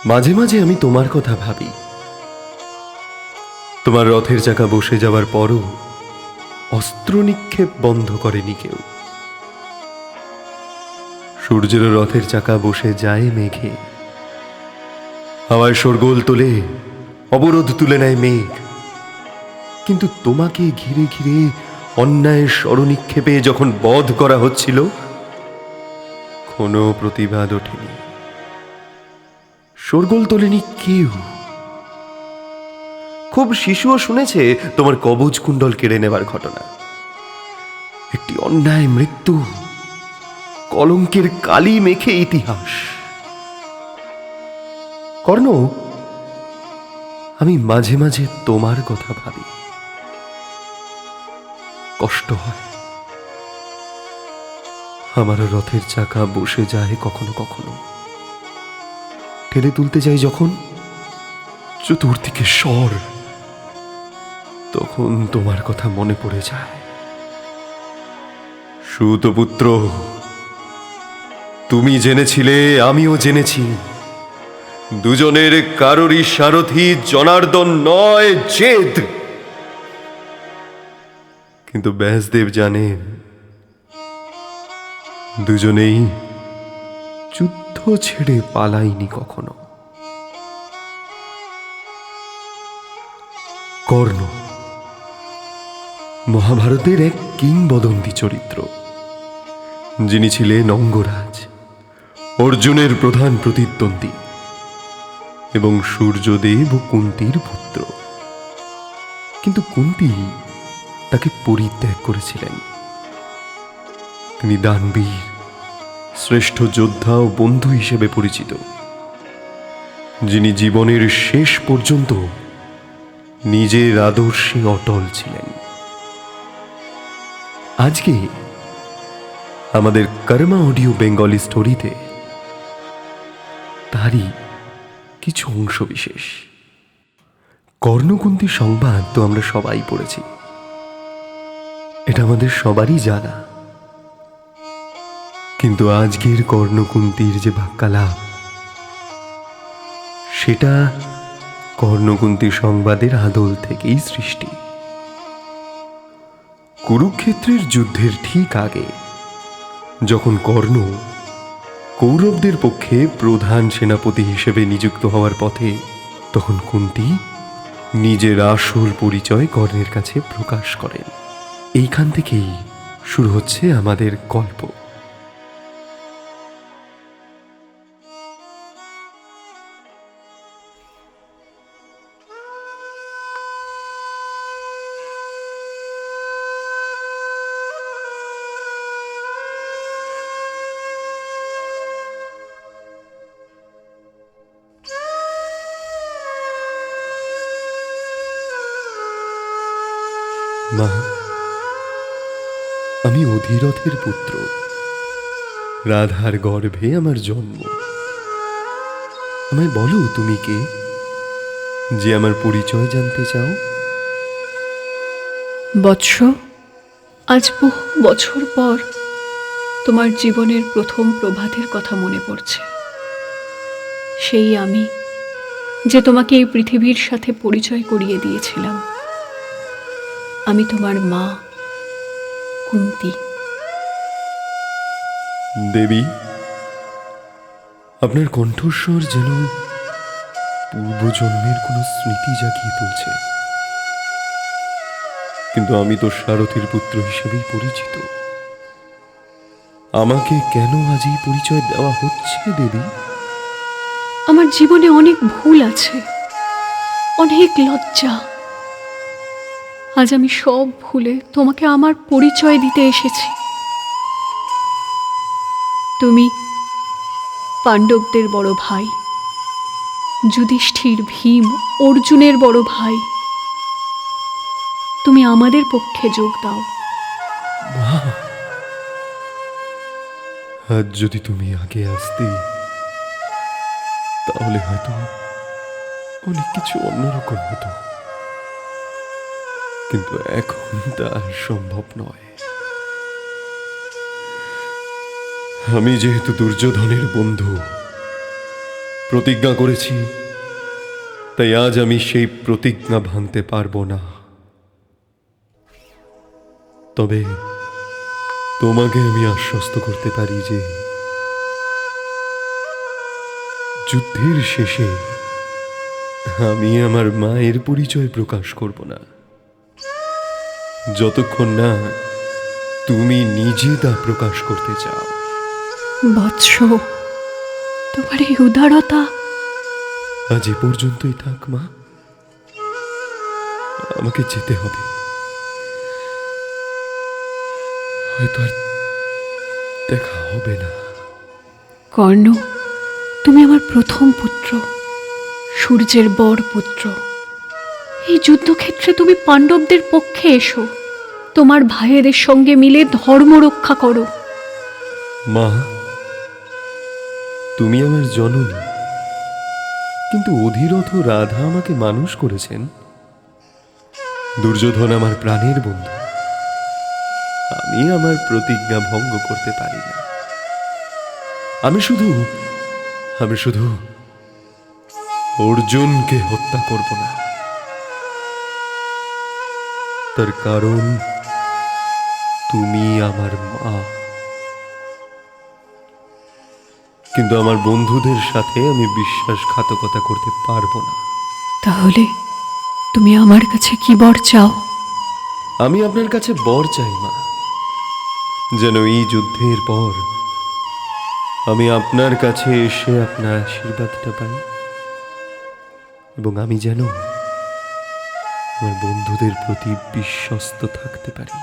মাঝে মাঝে আমি তোমার কথা ভাবি। তোমার রথের চাকা বসে যাওয়ার পরও অস্ত্র নিক্ষেপ বন্ধ করেনি কেউ। সূর্যের রথের চাকা বসে যায় মেঘে, হাওয়ায় শোরগোল তোলে, অবরোধ তুলে নেয় মেঘ। কিন্তু তোমাকে ঘিরে ঘিরে অন্যায়ের স্মরণিক্ষেপে যখন বধ করা হচ্ছিল, কোনো প্রতিবাদ ওঠেনি, শোরগোল তোলেনি কেউ। খুব শিশুও শুনেছে তোমার কবচ কুণ্ডল কেড়ে নেবার ঘটনা। একটি অন্যায় মৃত্যু, কলঙ্কের কালি মেখে ইতিহাস। কর্ণ, আমি মাঝে মাঝে তোমার কথা ভাবি, কষ্ট হয়। আমার রথের চাকা বসে যায় কখনো কখনো, ঠেলে তুলতে যাই যখন, চতুর্দিকে স্বর, তখন তোমার কথা মনে পড়ে যায়। সুতপুত্র, তুমি জেনেছিলে, আমিও জেনেছি, দুজনের কারোরই সারথি জনার্দন নয়, জেদ। কিন্তু ব্যাসদেব জানেন, দুজনেই যুদ্ধ ছেড়ে পালাইনি কখনো। কর্ণ মহাভারতের এক কিংবদন্তি চরিত্র, যিনি ছিলেন অঙ্গরাজ, অর্জুনের প্রধান প্রতিদ্বন্দ্বী এবং সূর্যদেব ও কুন্তির পুত্র। কিন্তু কুন্তি তাকে পরিত্যাগ করেছিলেন। তিনি দানবীর, শ্রেষ্ঠ যোদ্ধা ও বন্ধু হিসেবে পরিচিত, যিনি জীবনের শেষ পর্যন্ত নিজের আদর্শে অটল ছিলেন। আজকে আমাদের কর্মা অডিও বেঙ্গলি স্টোরিতে তারই কিছু অংশ বিশেষ। কর্ণকুন্তি সংবাদ তো আমরা সবাই পড়েছি, এটা আমাদের সবারই জানা। কিন্তু আজকের কর্ণকুন্তির যে বাক্যালাপ, সেটা কর্ণকুন্তি সংবাদের আদল থেকেই সৃষ্টি। কুরুক্ষেত্রের যুদ্ধের ঠিক আগে, যখন কর্ণ কৌরবদের পক্ষে প্রধান সেনাপতি হিসেবে নিযুক্ত হওয়ার পথে, তখন কুন্তি নিজের আসল পরিচয় কর্ণের কাছে প্রকাশ করেন। এইখান থেকেই শুরু হচ্ছে আমাদের গল্প। মা, আমি অধিরথের পুত্র, রাধার গর্ভে আমার জন্ম। আমায় বলো তুমি কে, যে আমার পরিচয় জানতে চাও? বৎস, আজ বহু বছর পর তোমার জীবনের প্রথম প্রভাতের কথা মনে পড়ছে। সেই আমি, যে তোমাকে এই পৃথিবীর সাথে পরিচয় করিয়ে দিয়েছিলাম। আমি তোমার মা, কুন্তি। দেবী, আপনার কণ্ঠস্বর যেন পূর্বজন্মের কোনো স্মৃতি জাগিয়ে তুলছে। কিন্তু আমি তো সারথীর পুত্র হিসেবেই পরিচিত। আমাকে কেন আজ এই পরিচয় দেওয়া হচ্ছে দেবী? আমার জীবনে অনেক ভুল আছে, অনেক লজ্জা। আজ আমি সব ভুলে তোমাকে আমার পরিচয় দিতে এসেছি। তুমি পাণ্ডবদের বড় ভাই, যুধিষ্ঠির, ভীম, অর্জুনের বড় ভাই। তুমি আমাদের পক্ষে যোগ দাও। আজ যদি তুমি আগে আসতে, তাহলে হয়তো অনেক কিছু অন্যরকম হতো। কিন্তু এখন তা আর সম্ভব নয়। আমি যেহেতু দুর্যোধনের বন্ধু, প্রতিজ্ঞা করেছি, তাই আজ আমি সেই প্রতিজ্ঞা ভাঙতে পারবো না। তবে তোমাকে আমি আশ্বস্ত করতে পারি যে যুদ্ধের শেষে আমি আমার মায়ের পরিচয় প্রকাশ করব না, যতক্ষণ না তুমি নিজে তা প্রকাশ করতে চাও। বৎস, তোমার এই উদারতা। আজ এ পর্যন্তই থাক মা, আমাকে যেতে হবে। হয়তো আর দেখা হবে না। কর্ণ, তুমি আমার প্রথম পুত্র, সূর্যের বর পুত্র। এই যুদ্ধক্ষেত্রে তুমি পাণ্ডবদের পক্ষে এসো, তোমার ভাইয়েদের সঙ্গে মিলে ধর্ম রক্ষা করো। মা, তুমি আমার জননী, কিন্তু অধিরথ রাধা আমাকে মানুষ করেছেন। দুর্যোধন আমার প্রাণের বন্ধু, আমি আমার প্রতিজ্ঞা ভঙ্গ করতে পারি না। আমি শুধু অর্জুনকে হত্যা করব না। তার কারণ তুমি আমার মা। কিন্তু আমার বন্ধুদের সাথে আমি বিশ্বাসঘাতকতা করতে পারবো না। তাহলে তুমি আমার কাছে কি বর চাও? আমি আপনার কাছে বর চাই মা, যেন এই যুদ্ধের পর আমি আপনার কাছে এসে আপনার আশীর্বাদটা পাই, এবং আমি যেন আমার বন্ধুদের প্রতি বিশ্বস্ত থাকতে পারি।